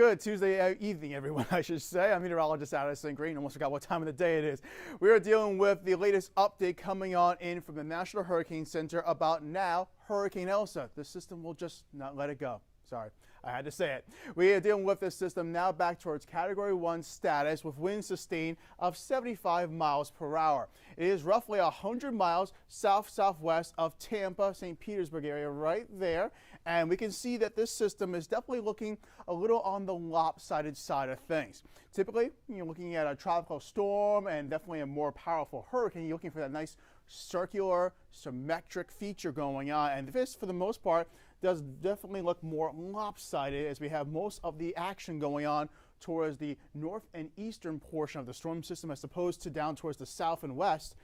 good Tuesday evening, everyone, I should say. I'm Meteorologist Addison Green. Almost forgot what time of the day it is. We are dealing with the latest update coming on in from the National Hurricane Center about now Hurricane Elsa. The system will just not let it go. Sorry, I had to say it. We are dealing with this system now back towards Category 1 status with winds sustained of 75 miles per hour. It is roughly 100 miles south-southwest of Tampa, St. Petersburg area right there. And we can see that this system is definitely looking a little on the lopsided side of things. Typically, you're looking at a tropical storm and definitely a more powerful hurricane. You're looking for that nice circular, symmetric feature going on. And this, for the most part, does definitely look more lopsided as we have most of the action going on towards the north and eastern portion of the storm system as opposed to down towards the south and west,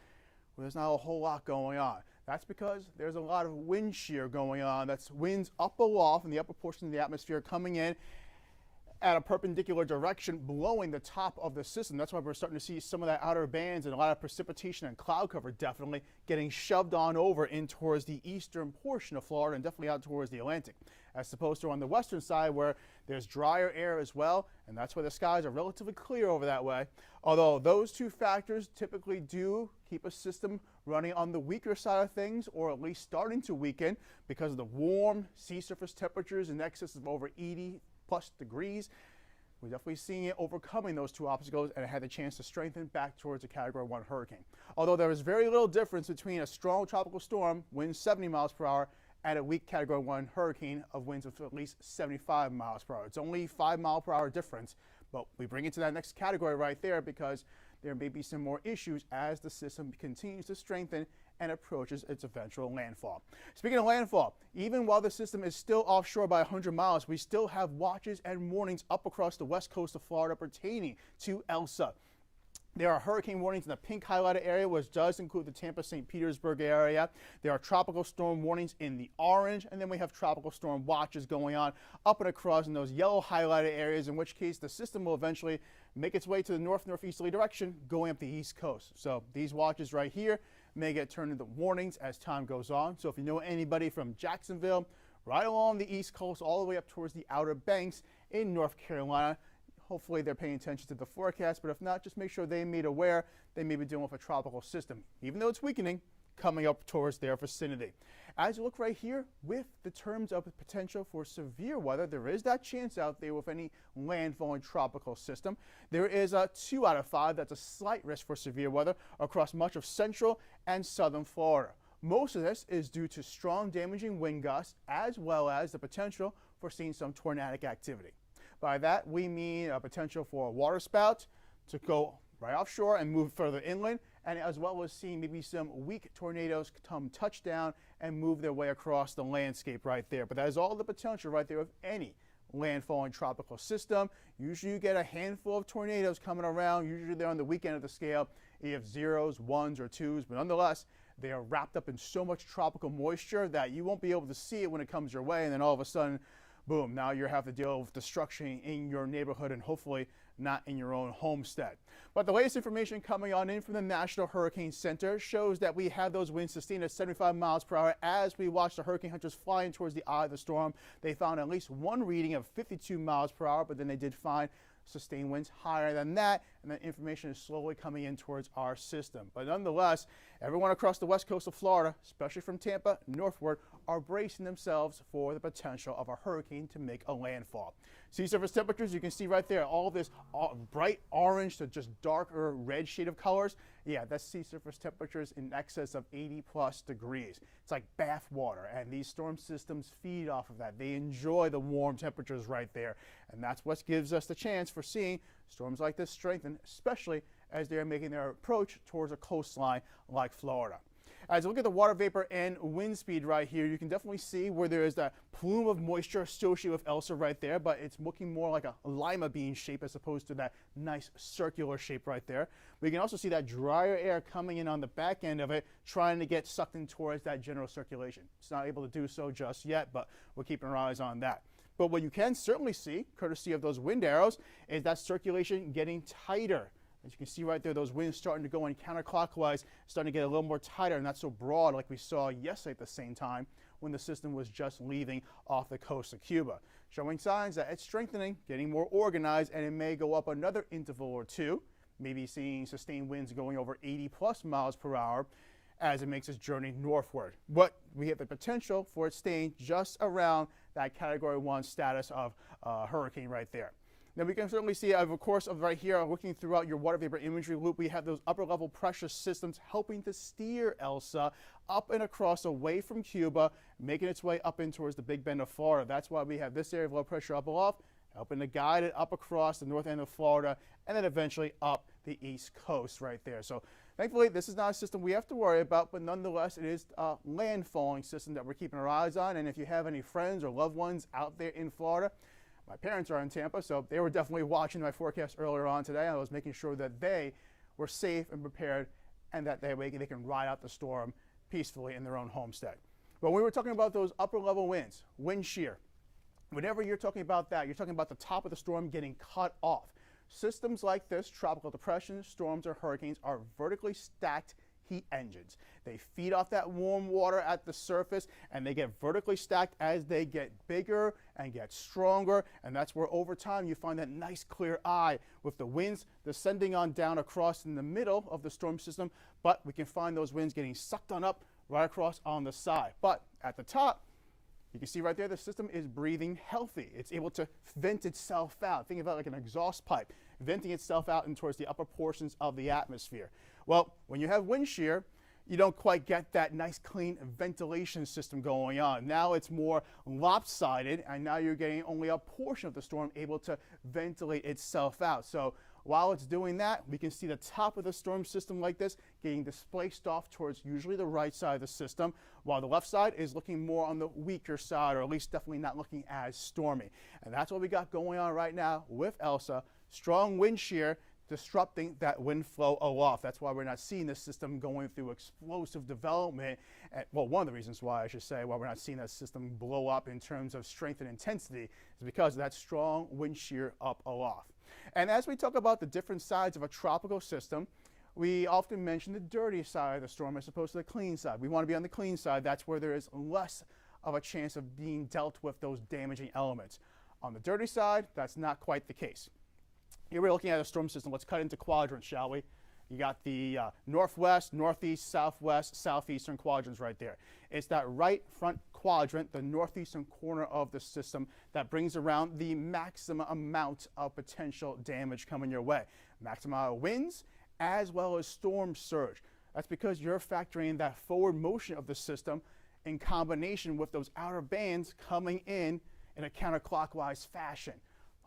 where there's not a whole lot going on. That's because there's a lot of wind shear going on. That's winds up aloft in the upper portion of the atmosphere coming in at a perpendicular direction, blowing the top of the system. That's why we're starting to see some of that outer bands and a lot of precipitation and cloud cover definitely getting shoved on over in towards the eastern portion of Florida and definitely out towards the Atlantic, as opposed to on the western side where there's drier air as well, and that's why the skies are relatively clear over that way. Although those two factors typically do keep a system running on the weaker side of things, or at least starting to weaken because of the warm sea surface temperatures in excess of over 80+ degrees. We're definitely seeing it overcoming those two obstacles, and it had the chance to strengthen back towards a Category 1 hurricane. Although there is very little difference between a strong tropical storm, winds 70 miles per hour, and a weak Category 1 hurricane of winds of at least 75 miles per hour. It's only 5 mile per hour difference, but we bring it to that next category right there because there may be some more issues as the system continues to strengthen and approaches its eventual landfall. Speaking of landfall, even while the system is still offshore by 100 miles, we still have watches and warnings up across the west coast of Florida pertaining to Elsa. There are hurricane warnings in the pink highlighted area, which does include the Tampa, St. Petersburg area. There are tropical storm warnings in the orange, and then we have tropical storm watches going on up and across in those yellow highlighted areas, in which case the system will eventually make its way to the north-northeasterly direction going up the east coast. So these watches right here may get turned into warnings as time goes on. So if you know anybody from Jacksonville, right along the east coast, all the way up towards the Outer Banks in North Carolina, hopefully they're paying attention to the forecast, but if not, just make sure they made aware they may be dealing with a tropical system, even though it's weakening, coming up towards their vicinity. As you look right here, with the terms of the potential for severe weather, there is that chance out there with any landfalling tropical system. There is a 2 out of 5, that's a slight risk for severe weather across much of central and southern Florida. Most of this is due to strong damaging wind gusts as well as the potential for seeing some tornadic activity. By that, we mean a potential for a water spout to go right offshore and move further inland, and as well as seeing maybe some weak tornadoes come touchdown and move their way across the landscape right there. But that is all the potential right there of any landfalling tropical system. Usually you get a handful of tornadoes coming around. Usually they're on the weak end of the scale. You have 0s, 1s, or 2s, but nonetheless, they are wrapped up in so much tropical moisture that you won't be able to see it when it comes your way, and then all of a sudden, boom, now you have to deal with destruction in your neighborhood and hopefully not in your own homestead. But the latest information coming on in from the National Hurricane Center shows that we have those winds sustained at 75 miles per hour as we watch the hurricane hunters flying towards the eye of the storm. They found at least one reading of 52 miles per hour, but then they did find sustained winds higher than that, and that information is slowly coming in towards our system. But nonetheless, everyone across the west coast of Florida, especially from Tampa northward, are bracing themselves for the potential of a hurricane to make a landfall. Sea surface temperatures, you can see right there, all this bright orange to just darker red shade of colors. Yeah, that's sea surface temperatures in excess of 80+ degrees. It's like bath water, and these storm systems feed off of that. They enjoy the warm temperatures right there, and that's what gives us the chance for seeing storms like this strengthen, especially as they're making their approach towards a coastline like Florida. As you look at the water vapor and wind speed right here, you can definitely see where there is that plume of moisture associated with Elsa right there, but it's looking more like a lima bean shape as opposed to that nice circular shape right there. We can also see that drier air coming in on the back end of it, trying to get sucked in towards that general circulation. It's not able to do so just yet, but we're keeping our eyes on that. But what you can certainly see, courtesy of those wind arrows, is that circulation getting tighter. As you can see right there, those winds starting to go in counterclockwise, starting to get a little more tighter and not so broad like we saw yesterday at the same time when the system was just leaving off the coast of Cuba. showing signs that it's strengthening, getting more organized, and it may go up another interval or two, maybe seeing sustained winds going over 80+ miles per hour as it makes its journey northward. But we have the potential for it staying just around that Category 1 status of hurricane right there. Now we can certainly see, of course, right here, looking throughout your water vapor imagery loop, we have those upper level pressure systems helping to steer Elsa up and across away from Cuba, making its way up in towards the Big Bend of Florida. That's why we have this area of low pressure up aloft, helping to guide it up across the north end of Florida, and then eventually up the east coast right there. So thankfully, this is not a system we have to worry about, but nonetheless, it is a landfalling system that we're keeping our eyes on. And if you have any friends or loved ones out there in Florida, my parents are in Tampa, so they were definitely watching my forecast earlier on today. I was making sure that they were safe and prepared, and that they can ride out the storm peacefully in their own homestead. But when we were talking about those upper level winds, wind shear, whenever you're talking about that, you're talking about the top of the storm getting cut off. Systems like this, tropical depressions, storms, or hurricanes, are vertically stacked heat engines. They feed off that warm water at the surface, and they get vertically stacked as they get bigger and get stronger, and that's where over time you find that nice clear eye with the winds descending on down across in the middle of the storm system, but we can find those winds getting sucked on up right across on the side. But at the top, you can see right there, the system is breathing healthy. It's able to vent itself out. Think about it like an exhaust pipe, venting itself out in towards the upper portions of the atmosphere. Well, when you have wind shear, you don't quite get that nice clean ventilation system going on. Now it's more lopsided, and now you're getting only a portion of the storm able to ventilate itself out. So while it's doing that, we can see the top of the storm system like this getting displaced off towards usually the right side of the system, while the left side is looking more on the weaker side, or at least definitely not looking as stormy. And that's what we got going on right now with Elsa. Strong wind shear disrupting that wind flow aloft. That's why we're not seeing this system going through explosive development. Well, one of the reasons why, I should say, why we're not seeing that system blow up in terms of strength and intensity is because of that strong wind shear up aloft. And as we talk about the different sides of a tropical system, we often mention the dirty side of the storm as opposed to the clean side. We want to be on the clean side. That's where there is less of a chance of being dealt with those damaging elements. On the dirty side, that's not quite the case. Here we're looking at a storm system. Let's cut into quadrants, shall we? You got the northwest, northeast, southwest, southeastern quadrants right there. It's that right front quadrant, the northeastern corner of the system, that brings around the maximum amount of potential damage coming your way. Maximum amount of winds as well as storm surge. That's because you're factoring that forward motion of the system in combination with those outer bands coming in a counterclockwise fashion.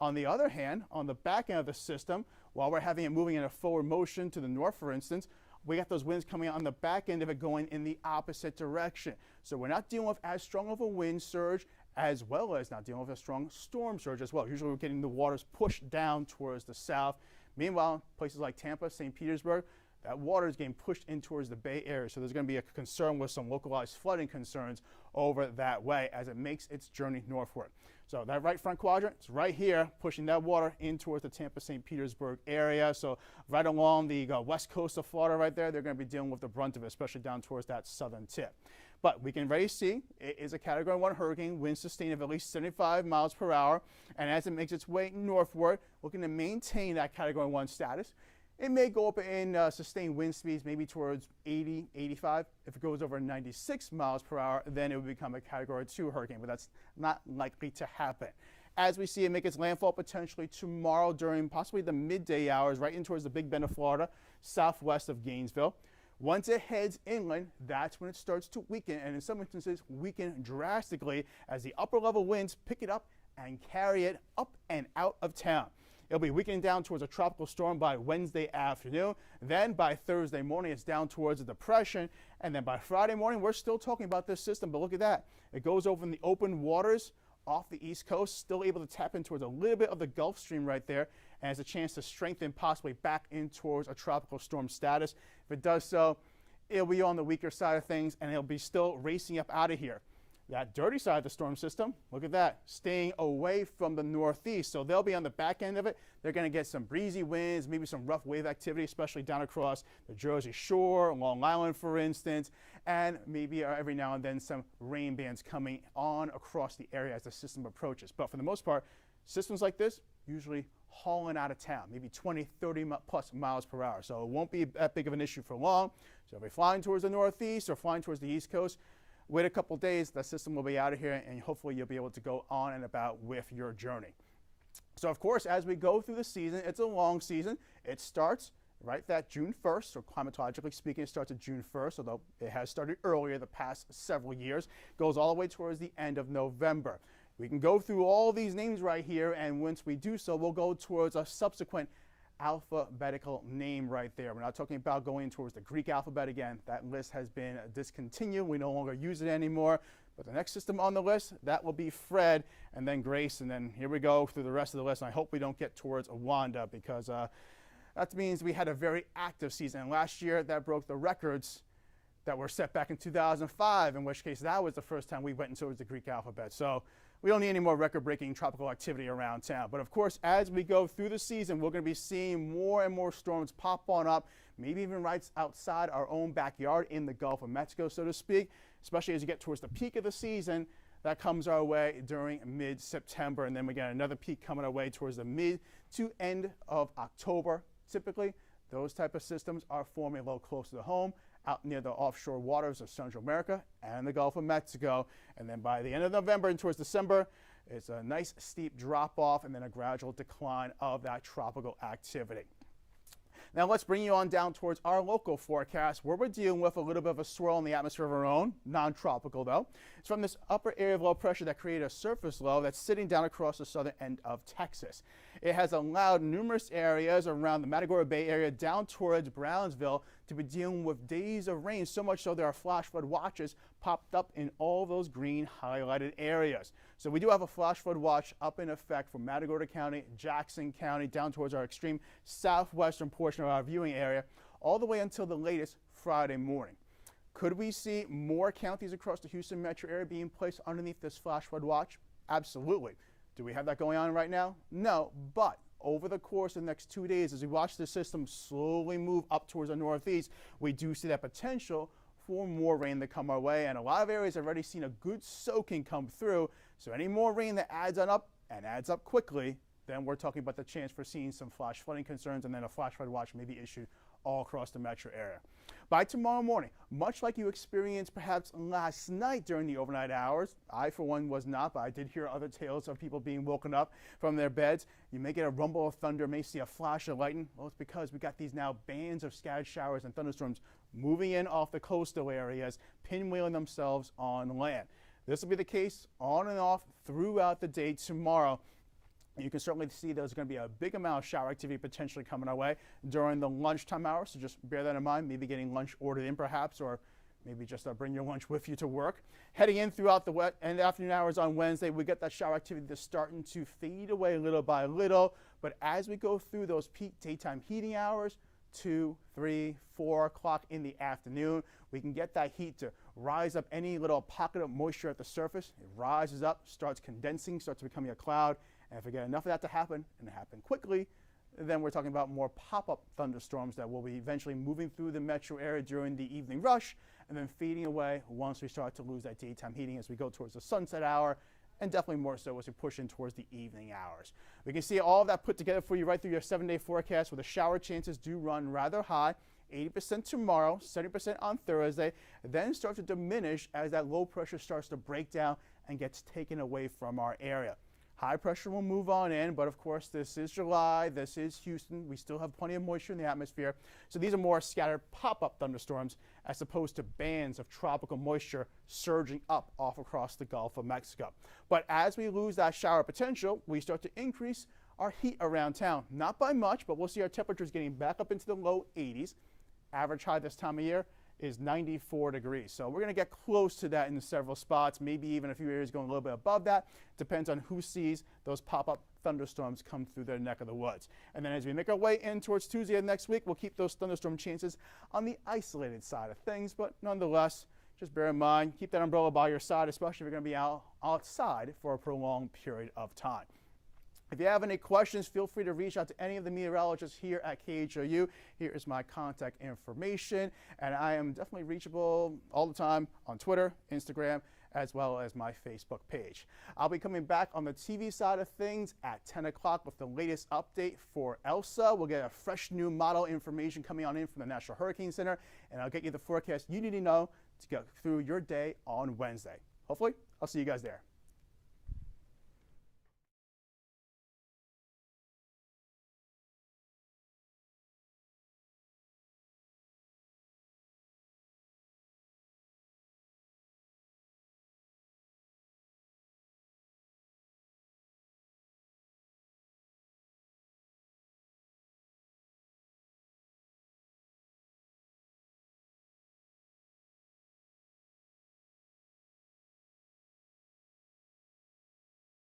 On the other hand, on the back end of the system, while we're having it moving in a forward motion to the north, for instance, we got those winds coming out on the back end of it going in the opposite direction. So we're not dealing with as strong of a wind surge, as well as not dealing with a strong storm surge as well. Usually we're getting the waters pushed down towards the south. Meanwhile, places like Tampa, St. Petersburg, that water is getting pushed in towards the Bay Area. So there's going to be a concern with some localized flooding concerns over that way as it makes its journey northward. So that right front quadrant is right here, pushing that water in towards the Tampa, St. Petersburg area. So right along the west coast of Florida right there, they're going to be dealing with the brunt of it, especially down towards that southern tip. But we can already see it is a Category 1 hurricane, wind sustained of at least 75 miles per hour. And as it makes its way northward, looking to maintain that Category 1 status. It may go up in sustained wind speeds, maybe towards 80, 85. If it goes over 96 miles per hour, then it would become a Category 2 hurricane, but that's not likely to happen. As we see it make its landfall potentially tomorrow during possibly the midday hours, right in towards the Big Bend of Florida, southwest of Gainesville. Once it heads inland, that's when it starts to weaken, and in some instances, weaken drastically as the upper level winds pick it up and carry it up and out of town. It'll be weakening down towards a tropical storm by Wednesday afternoon. Then by Thursday morning, it's down towards a depression. And then by Friday morning, we're still talking about this system. But look at that. It goes over in the open waters off the East Coast, still able to tap in towards a little bit of the Gulf Stream right there, and has a chance to strengthen possibly back in towards a tropical storm status. If it does so, it'll be on the weaker side of things, and it'll be still racing up out of here. That dirty side of the storm system, look at that, staying away from the northeast. So they'll be on the back end of it. They're going to get some breezy winds, maybe some rough wave activity, especially down across the Jersey Shore, Long Island, for instance, and maybe every now and then some rain bands coming on across the area as the system approaches. But for the most part, systems like this usually hauling out of town, maybe 20, 30 plus miles per hour. So it won't be that big of an issue for long. So if you're flying towards the northeast or flying towards the east coast, wait a couple days, the system will be out of here, and hopefully you'll be able to go on and about with your journey. So of course, as we go through the season, it's a long season. It starts right that June 1st, or climatologically speaking, it starts at June 1st, although it has started earlier the past several years. Goes all the way towards the end of November. We can go through all these names right here, and once we do so, we'll go towards a subsequent alphabetical name right there. We're not talking about going towards the Greek alphabet again. That list has been discontinued. We no longer use it anymore. But the next system on the list, that will be Fred, and then Grace, and then here we go through the rest of the list. And I hope we don't get towards Wanda, because that means we had a very active season. And last year, that broke the records that were set back in 2005, in which case that was the first time we went towards the Greek alphabet. So we don't need any more record-breaking tropical activity around town. But of course, as we go through the season, we're going to be seeing more and more storms pop on up, maybe even right outside our own backyard in the Gulf of Mexico, so to speak, especially as you get towards the peak of the season. That comes our way during mid-September, and then we get another peak coming our way towards the mid to end of October. Typically, those type of systems are forming a little closer to home, out near the offshore waters of Central America and the Gulf of Mexico. And then by the end of November and towards December, it's a nice steep drop off and then a gradual decline of that tropical activity. Now let's bring you on down towards our local forecast, where we're dealing with a little bit of a swirl in the atmosphere of our own, non-tropical though. It's from this upper area of low pressure that created a surface low that's sitting down across the southern end of Texas. It has allowed numerous areas around the Matagorda Bay area down towards Brownsville to be dealing with days of rain, so much so there are flash flood watches popped up in all those green highlighted areas. So we do have a flash flood watch up in effect for Matagorda County, Jackson County, down towards our extreme southwestern portion of our viewing area, all the way until the latest Friday morning. Could we see more counties across the Houston metro area being placed underneath this flash flood watch? Absolutely. Do we have that going on right now? No, but over the course of the next 2 days, as we watch the system slowly move up towards the northeast, we do see that potential for more rain to come our way, and a lot of areas have already seen a good soaking come through. So any more rain that adds on up and adds up quickly, then we're talking about the chance for seeing some flash flooding concerns, and then a flash flood watch may be issued all across the metro area. By tomorrow morning, much like you experienced perhaps last night during the overnight hours, I for one was not, but I did hear other tales of people being woken up from their beds. You may get a rumble of thunder, may see a flash of lightning. Well, it's because we got these now bands of scattered showers and thunderstorms moving in off the coastal areas, pinwheeling themselves on land. This will be the case on and off throughout the day tomorrow. You can certainly see there's going to be a big amount of shower activity potentially coming our way during the lunchtime hours, so just bear that in mind, maybe getting lunch ordered in perhaps, or maybe just bring your lunch with you to work. Heading in throughout the wet and afternoon hours on Wednesday, we get that shower activity that's starting to fade away little by little, but as we go through those peak daytime heating hours, 2, 3, 4 o'clock in the afternoon, we can get that heat to rise up any little pocket of moisture at the surface. It rises up, starts condensing, starts becoming a cloud. And if we get enough of that to happen, and happen quickly, then we're talking about more pop-up thunderstorms that will be eventually moving through the metro area during the evening rush, and then fading away once we start to lose that daytime heating as we go towards the sunset hour, and definitely more so as we push in towards the evening hours. We can see all of that put together for you right through your 7-day forecast, where the shower chances do run rather high. 80% tomorrow, 70% on Thursday, then start to diminish as that low pressure starts to break down and gets taken away from our area. High pressure will move on in, but of course this is July, this is Houston, we still have plenty of moisture in the atmosphere, so these are more scattered pop-up thunderstorms as opposed to bands of tropical moisture surging up off across the Gulf of Mexico. But as we lose that shower potential, we start to increase our heat around town. Not by much, but we'll see our temperatures getting back up into the low 80s. Average high this time of year is 94 degrees. So we're going to get close to that in several spots, maybe even a few areas going a little bit above that. Depends on who sees those pop-up thunderstorms come through their neck of the woods. And then as we make our way in towards Tuesday of next week, we'll keep those thunderstorm chances on the isolated side of things, but nonetheless, just bear in mind, keep that umbrella by your side, especially if you're going to be outside for a prolonged period of time. If you have any questions, feel free to reach out to any of the meteorologists here at KHOU. Here is my contact information, and I am definitely reachable all the time on Twitter, Instagram, as well as my Facebook page. I'll be coming back on the TV side of things at 10 o'clock with the latest update for Elsa. We'll get a fresh new model information coming on in from the National Hurricane Center, and I'll get you the forecast you need to know to get through your day on Wednesday. Hopefully, I'll see you guys there.